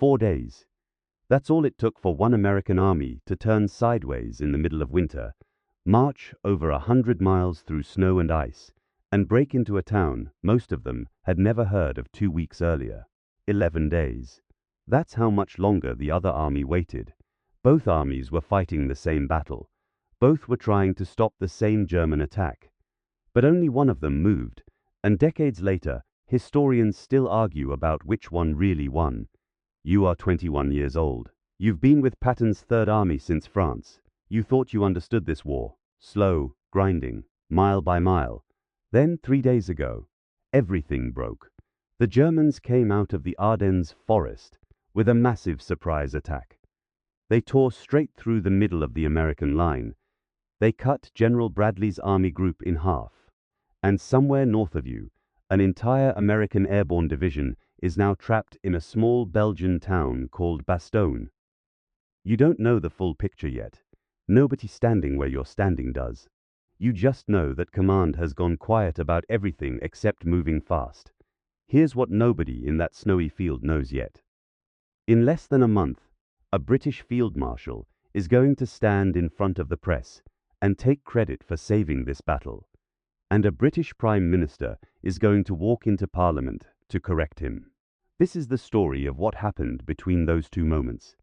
4 days. That's all it took for one American army to turn sideways in the middle of winter, march over 100 miles through snow and ice, and break into a town most of them had never heard of 2 weeks earlier. 11 days. That's how much longer the other army waited. Both armies were fighting the same battle. Both were trying to stop the same German attack. But only one of them moved, and decades later, historians still argue about which one really won. You are 21 years old. You've been with Patton's Third Army since France. You thought you understood this war. Slow, grinding, mile by mile. Then, 3 days ago, everything broke. The Germans came out of the Ardennes forest with a massive surprise attack. They tore straight through the middle of the American line. They cut General Bradley's army group in half. And somewhere north of you, an entire American airborne division is now trapped in a small Belgian town called Bastogne. You don't know the full picture yet. Nobody standing where you're standing does. You just know that command has gone quiet about everything except moving fast. Here's what nobody in that snowy field knows yet. In less than a month, a British Field Marshal is going to stand in front of the press and take credit for saving this battle. And a British Prime Minister is going to walk into Parliament to correct him. This is the story of what happened between those two moments,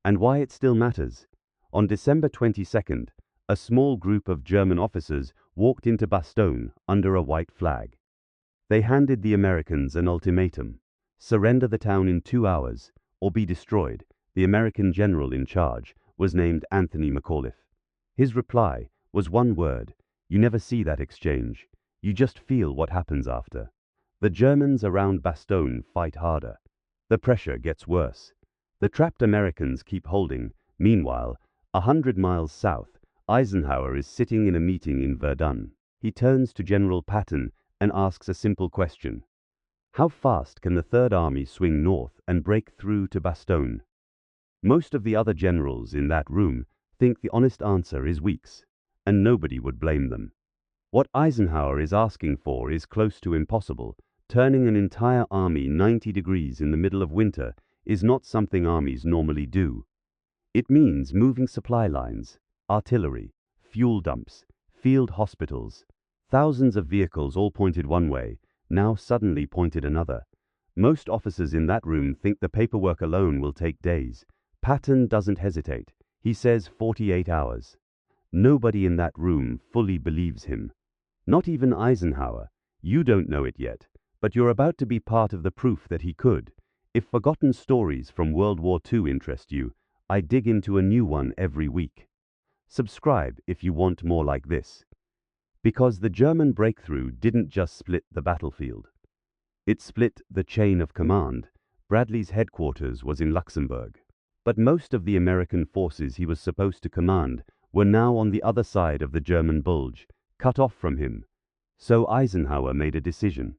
and why it still matters. On December 22nd, a small group of German officers walked into Bastogne under a white flag. They handed the Americans an ultimatum: surrender the town in 2 hours, or be destroyed. The American general in charge was named Anthony McAuliffe. His reply was one word. You never see that exchange. You just feel what happens after. The Germans around Bastogne fight harder. The pressure gets worse. The trapped Americans keep holding. Meanwhile, 100 miles south, Eisenhower is sitting in a meeting in Verdun. He turns to General Patton and asks a simple question. How fast can the Third Army swing north and break through to Bastogne? Most of the other generals in that room think the honest answer is weeks, and nobody would blame them. What Eisenhower is asking for is close to impossible. Turning an entire army 90 degrees in the middle of winter is not something armies normally do. It means moving supply lines, artillery, fuel dumps, field hospitals. Thousands of vehicles all pointed one way, now suddenly pointed another. Most officers in that room think the paperwork alone will take days. Patton doesn't hesitate. He says 48 hours. Nobody in that room fully believes him. Not even Eisenhower. You don't know it yet, but you're about to be part of the proof that he could. If forgotten stories from World War II interest you, I dig into a new one every week. Subscribe if you want more like this. Because the German breakthrough didn't just split the battlefield. It split the chain of command. Bradley's headquarters was in Luxembourg. But most of the American forces he was supposed to command were now on the other side of the German Bulge, cut off from him. So Eisenhower made a decision.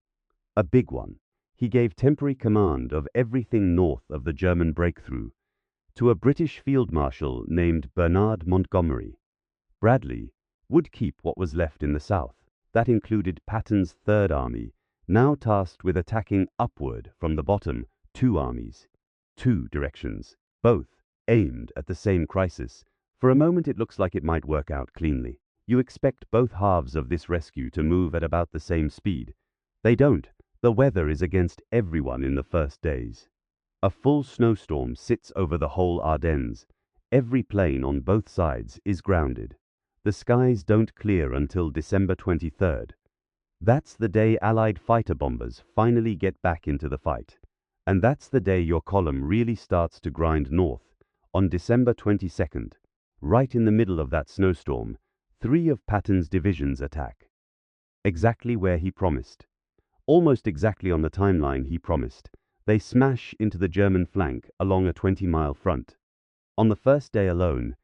A big one. He gave temporary command of everything north of the German breakthrough to a British Field Marshal named Bernard Montgomery. Bradley would keep what was left in the south. That included Patton's Third Army, now tasked with attacking upward from the bottom 2 armies. 2 directions, both aimed at the same crisis. For a moment it looks like it might work out cleanly. You expect both halves of this rescue to move at about the same speed. They don't. The weather is against everyone in the first days. A full snowstorm sits over the whole Ardennes. Every plane on both sides is grounded. The skies don't clear until December 23rd. That's the day Allied fighter bombers finally get back into the fight. And that's the day your column really starts to grind north. On December 22nd, right in the middle of that snowstorm, 3 of Patton's divisions attack. Exactly where he promised. Almost exactly on the timeline he promised. They smash into the German flank along a 20-mile front. On the first day alone,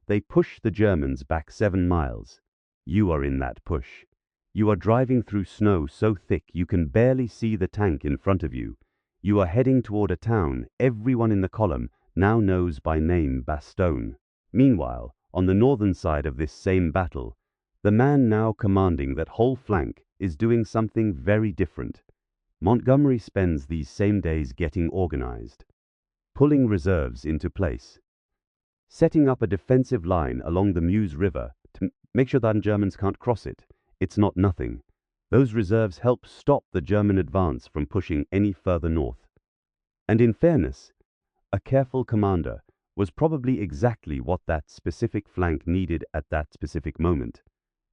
they push the Germans back 7 miles. You are in that push. You are driving through snow so thick you can barely see the tank in front of you. You are heading toward a town everyone in the column now knows by name: Bastogne. Meanwhile, on the northern side of this same battle, the man now commanding that whole flank is doing something very different. Montgomery spends these same days getting organized. pulling reserves into place. Setting up a defensive line along the Meuse River to make sure that Germans can't cross it, it's not nothing. Those reserves help stop the German advance from pushing any further north. And in fairness, a careful commander was probably exactly what that specific flank needed at that specific moment.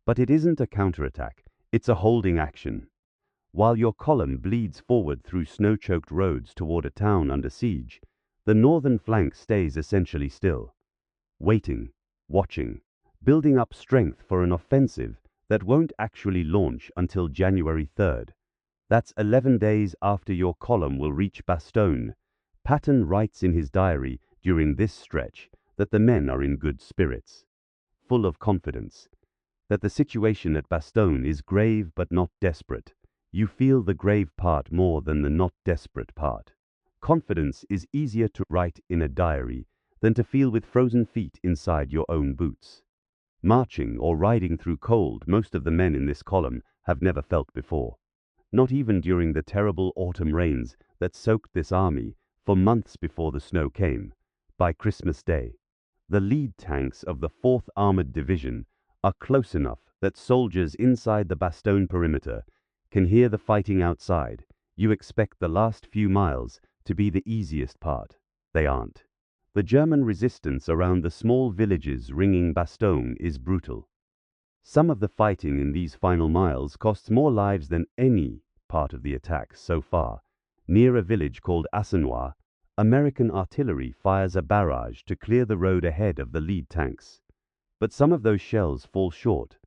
But it isn't a counterattack, it's a holding action. While your column bleeds forward through snow-choked roads toward a town under siege, the northern flank stays essentially still, waiting, watching, building up strength for an offensive that won't actually launch until January 3rd. That's 11 days after your column will reach Bastogne. Patton writes in his diary during this stretch that the men are in good spirits, full of confidence, that the situation at Bastogne is grave but not desperate. You feel the grave part more than the not desperate part. Confidence is easier to write in a diary than to feel with frozen feet inside your own boots. Marching or riding through cold, most of the men in this column have never felt before. Not even during the terrible autumn rains that soaked this army for months before the snow came. By Christmas Day, the lead tanks of the 4th Armored Division are close enough that soldiers inside the Bastogne perimeter can hear the fighting outside. You expect the last few miles to be the easiest part. They aren't. The German resistance around the small villages ringing Bastogne is brutal. Some of the fighting in these final miles costs more lives than any part of the attack so far. Near a village called Assenois, American artillery fires a barrage to clear the road ahead of the lead tanks. But some of those shells fall short.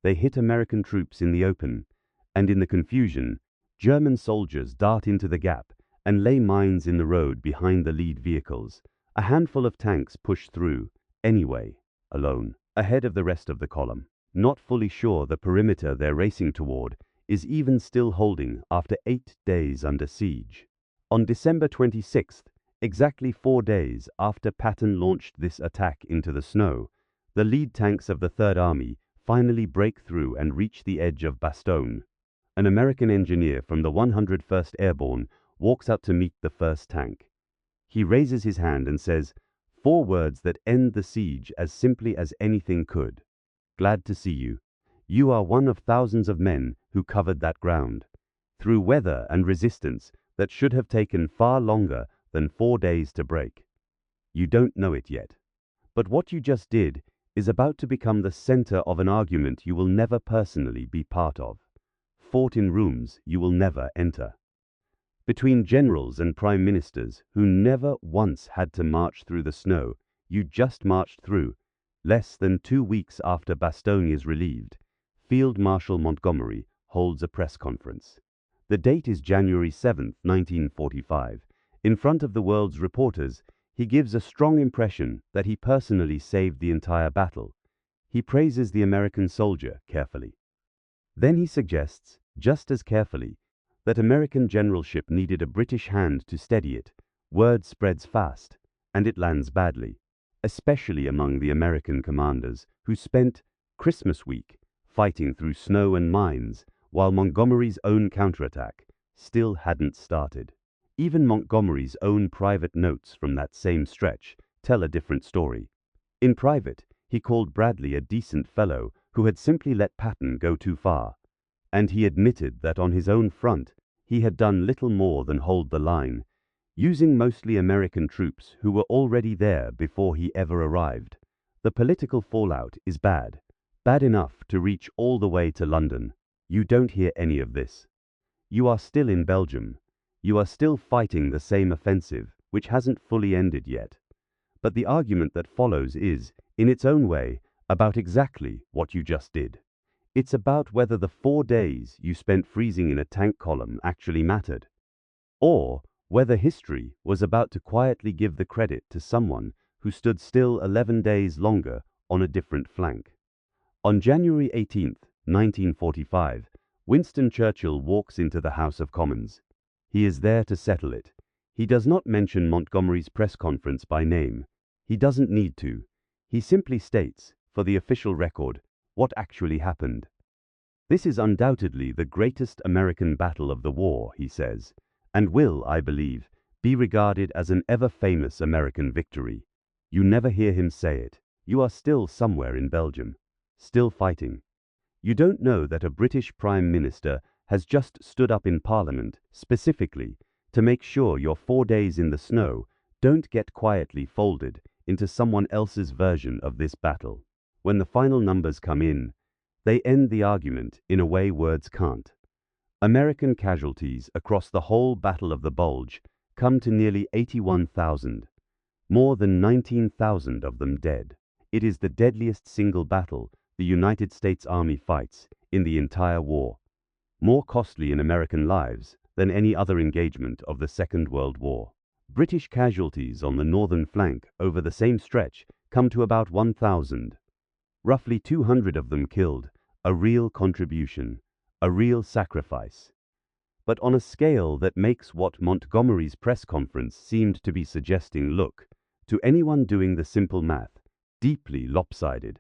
They hit American troops in the open, and in the confusion, German soldiers dart into the gap and lay mines in the road behind the lead vehicles. A handful of tanks push through, anyway, alone, ahead of the rest of the column, not fully sure the perimeter they're racing toward is even still holding after 8 days under siege. On December 26th, exactly 4 days after Patton launched this attack into the snow, the lead tanks of the Third Army finally break through and reach the edge of Bastogne. An American engineer from the 101st Airborne walks out to meet the first tank. He raises his hand and says 4 words that end the siege as simply as anything could. Glad to see you. You are one of thousands of men who covered that ground, through weather and resistance that should have taken far longer than 4 days to break. You don't know it yet, but what you just did is about to become the center of an argument you will never personally be part of, fought in rooms you will never enter, between generals and prime ministers who never once had to march through the snow you just marched through. Less than 2 weeks after Bastogne is relieved, Field Marshal Montgomery holds a press conference. The date is January 7, 1945. In front of the world's reporters, he gives a strong impression that he personally saved the entire battle. He praises the American soldier carefully. Then he suggests, just as carefully, that American generalship needed a British hand to steady it. Word spreads fast, and it lands badly, especially among the American commanders who spent Christmas week fighting through snow and mines while Montgomery's own counterattack still hadn't started. Even Montgomery's own private notes from that same stretch tell a different story. In private, he called Bradley a decent fellow who had simply let Patton go too far, and he admitted that on his own front he had done little more than hold the line, using mostly American troops who were already there before he ever arrived. The political fallout is bad, bad enough to reach all the way to London. You don't hear any of this. You are still in Belgium. You are still fighting the same offensive, which hasn't fully ended yet. But the argument that follows is, in its own way, about exactly what you just did. It's about whether the 4 days you spent freezing in a tank column actually mattered, or whether history was about to quietly give the credit to someone who stood still 11 days longer on a different flank. On January 18, 1945, Winston Churchill walks into the House of Commons. He is there to settle it. He does not mention Montgomery's press conference by name. He doesn't need to. He simply states, for the official record, what actually happened. This is undoubtedly the greatest American battle of the war, he says, and will, I believe, be regarded as an ever-famous American victory. You never hear him say it. You are still somewhere in Belgium, still fighting. You don't know that a British Prime Minister has just stood up in Parliament specifically to make sure your 4 days in the snow don't get quietly folded into someone else's version of this battle. When the final numbers come in, they end the argument in a way words can't. American casualties across the whole Battle of the Bulge come to nearly 81,000, more than 19,000 of them dead. It is the deadliest single battle the United States Army fights in the entire war, more costly in American lives than any other engagement of the Second World War. British casualties on the northern flank over the same stretch come to about 1,000. Roughly 200 of them killed, a real contribution, a real sacrifice. But on a scale that makes what Montgomery's press conference seemed to be suggesting look, to anyone doing the simple math, deeply lopsided.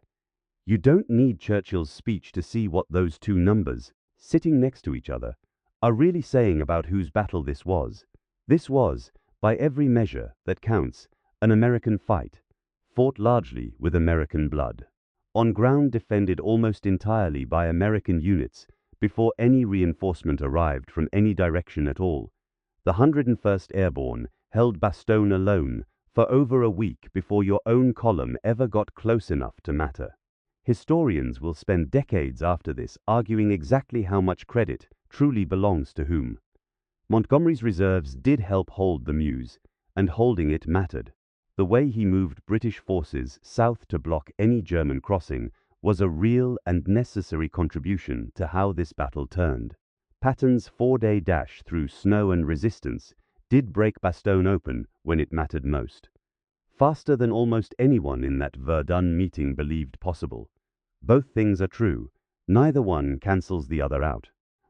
You don't need Churchill's speech to see what those two numbers, sitting next to each other, are really saying about whose battle this was. This was, by every measure that counts, an American fight, fought largely with American blood, on ground defended almost entirely by American units before any reinforcement arrived from any direction at all. The 101st Airborne held Bastogne alone for over a week before your own column ever got close enough to matter. Historians will spend decades after this arguing exactly how much credit truly belongs to whom. Montgomery's reserves did help hold the Meuse, and holding it mattered. The way he moved British forces south to block any German crossing was a real and necessary contribution to how this battle turned. Patton's 4-day dash through snow and resistance did break Bastogne open when it mattered most. Faster than almost anyone in that Verdun meeting believed possible. Both things are true. Neither one cancels the other out.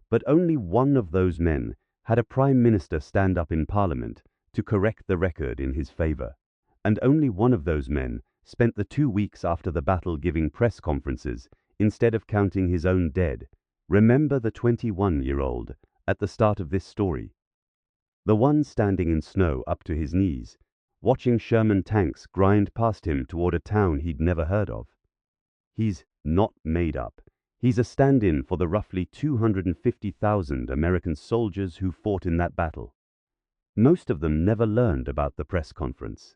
But only one of those men had a prime minister stand up in Parliament to correct the record in his favor. And only one of those men spent the 2 weeks after the battle giving press conferences instead of counting his own dead. Remember the 21-year-old at the start of this story. The one standing in snow up to his knees, watching Sherman tanks grind past him toward a town he'd never heard of. He's not made up. He's a stand-in for the roughly 250,000 American soldiers who fought in that battle. Most of them never learned about the press conference.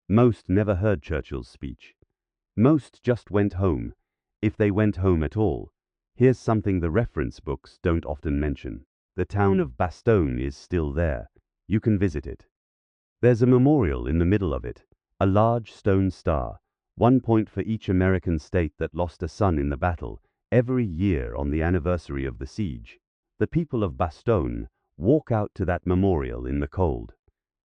Most never heard Churchill's speech. Most just went home, if they went home at all. Here's something the reference books don't often mention. The town of Bastogne is still there. You can visit it. There's a memorial in the middle of it, a large stone star, 1 point for each American state that lost a son in the battle, every year on the anniversary of the siege. The people of Bastogne walk out to that memorial in the cold.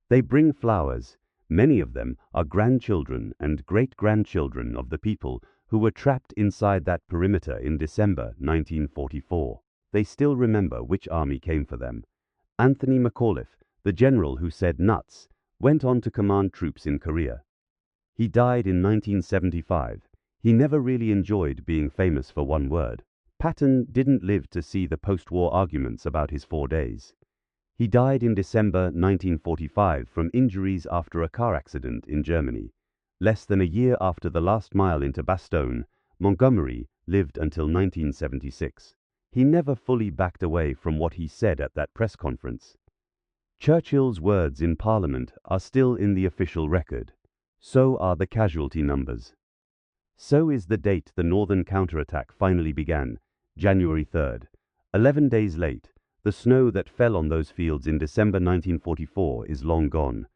They bring flowers. Many of them are grandchildren and great-grandchildren of the people who were trapped inside that perimeter in December 1944. They still remember which army came for them. Anthony McAuliffe, the general who said nuts, went on to command troops in Korea. He died in 1975. He never really enjoyed being famous for one word. Patton didn't live to see the post-war arguments about his 4 days. He died in December 1945 from injuries after a car accident in Germany. Less than a year after the last mile into Bastogne, Montgomery lived until 1976. He never fully backed away from what he said at that press conference. Churchill's words in Parliament are still in the official record. So are the casualty numbers. So is the date the northern counterattack finally began, January 3rd. 11 days late, the snow that fell on those fields in December 1944 is long gone.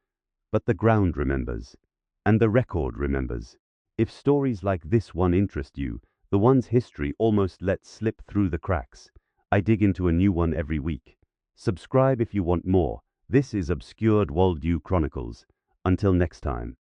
But the ground remembers. And the record remembers. If stories like this one interest you, the one's history almost lets slip through the cracks, I dig into a new one every week. Subscribe if you want more. This is Obscure WWII Chronicles. Until next time.